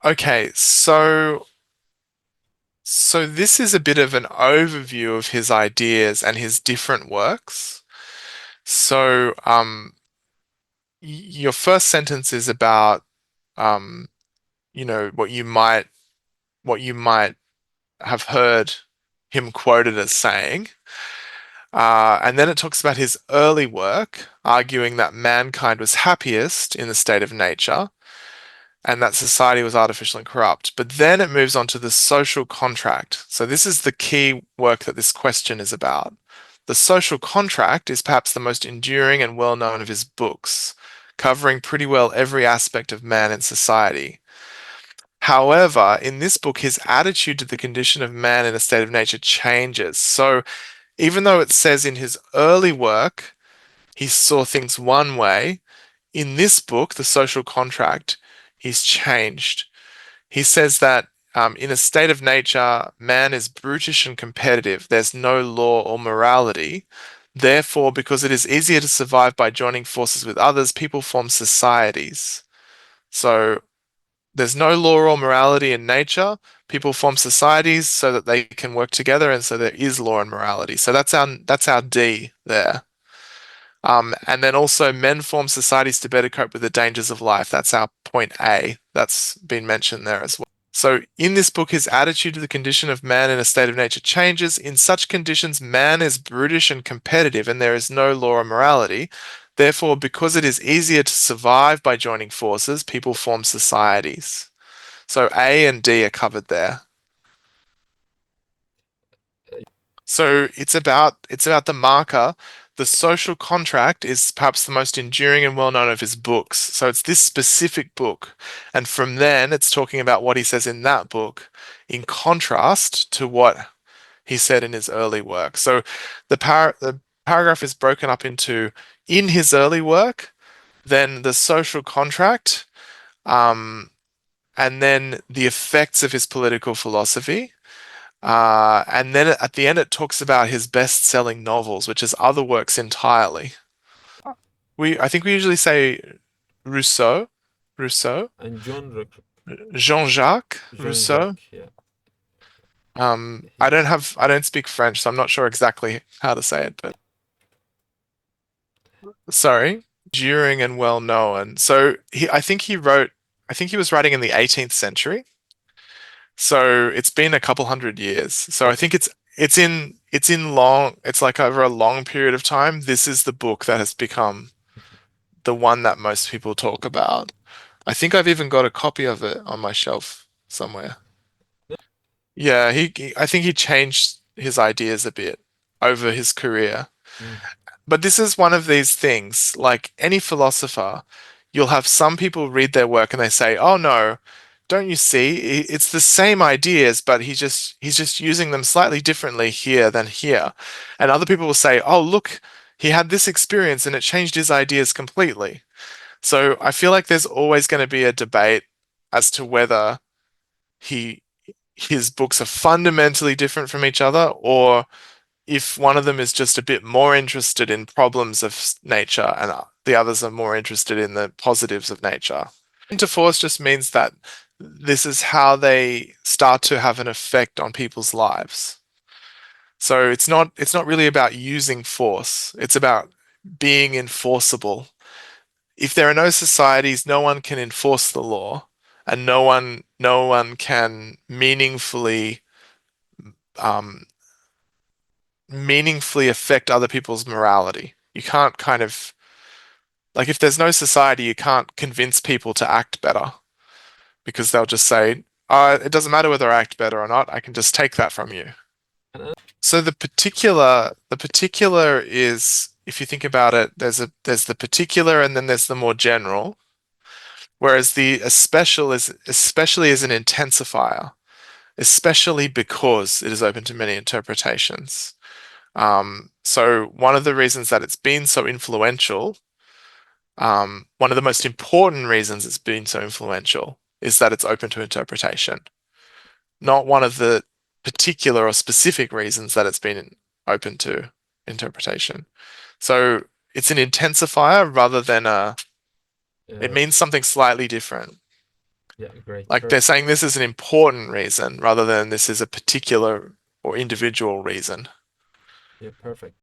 Okay, so this is a bit of an overview of his ideas and his different works. So, your first sentence is about, um, what you might have heard him quoted as saying. And then it talks about his early work, arguing that mankind was happiest in the state of nature and that society was artificial and corrupt. But then it moves on to the social contract. So this is the key work that this question is about. The social contract is perhaps the most enduring and well known of his books, covering pretty well every aspect of man and society. However, in this book, his attitude to the condition of man in a state of nature changes. So even though it says in his early work he saw things one way, in this book, The Social Contract, he's changed. He says that in a state of nature, man is brutish and competitive. There's no law or morality. Therefore, because it is easier to survive by joining forces with others, people form societies. So there's no law or morality in nature. People form societies so that they can work together, and so there is law and morality. So that's our D there. And then also men form societies to better cope with the dangers of life. That's our point A. That's been mentioned there as well. So in this book, his attitude to the condition of man in a state of nature changes. In such conditions, man is brutish and competitive, and there is no law or morality. Therefore, because it is easier to survive by joining forces, people form societies. So A and D are covered there. So it's about the marker. The social contract is perhaps the most enduring and well known of his books. So it's this specific book. And from then it's talking about what he says in that book in contrast to what he said in his early work. So the paragraph is broken up into in his early work, then the social contract, um, and then the effects of his political philosophy. And then at the end, it talks about his best-selling novels, which is other works entirely. I think we usually say Rousseau, Rousseau, And Jean-Jacques Rousseau. Jean-Jacques, yeah. He's I don't speak French, so I'm not sure exactly how to say it, but sorry, enduring and well known. So I think he was writing in the 18th century. So it's been a couple hundred years. So I think it's like over a long period of time. This is the book that has become the one that most people talk about. I think I've even got a copy of it on my shelf somewhere. Yeah, I think he changed his ideas a bit over his career. mm, But this is one of these things, like any philosopher, you'll have some people read their work and they say, "Oh no, don't you see? It's the same ideas, but he's just using them slightly differently here than here." And other people will say, "Oh, look, he had this experience and it changed his ideas completely." So I feel like there's always going to be a debate as to whether he his books are fundamentally different from each other, or if one of them is just a bit more interested in problems of nature and the others are more interested in the positives of nature. Interforce just means that this is how they start to have an effect on people's lives. So it's not really about using force. It's about being enforceable. If there are no societies, no one can enforce the law, and no one can um, meaningfully affect other people's morality. You can't kind of like if there's no society, you can't convince people to act better because they'll just say, it doesn't matter whether I act better or not. I can just take that from you." and So the particular is, if you think about it, there's the particular and then there's the more general, whereas the especially is an intensifier, especially because it is open to many interpretations. So one of the reasons that it's been so influential, one of the most important reasons it's been so influential is that it's open to interpretation, not one of the particular or specific reasons that it's been open to interpretation. So it's an intensifier rather than it uh, means something slightly different. Yeah, great. Like they're Perfect. saying this is an important reason rather than this is a particular or individual reason. Yeah, perfect.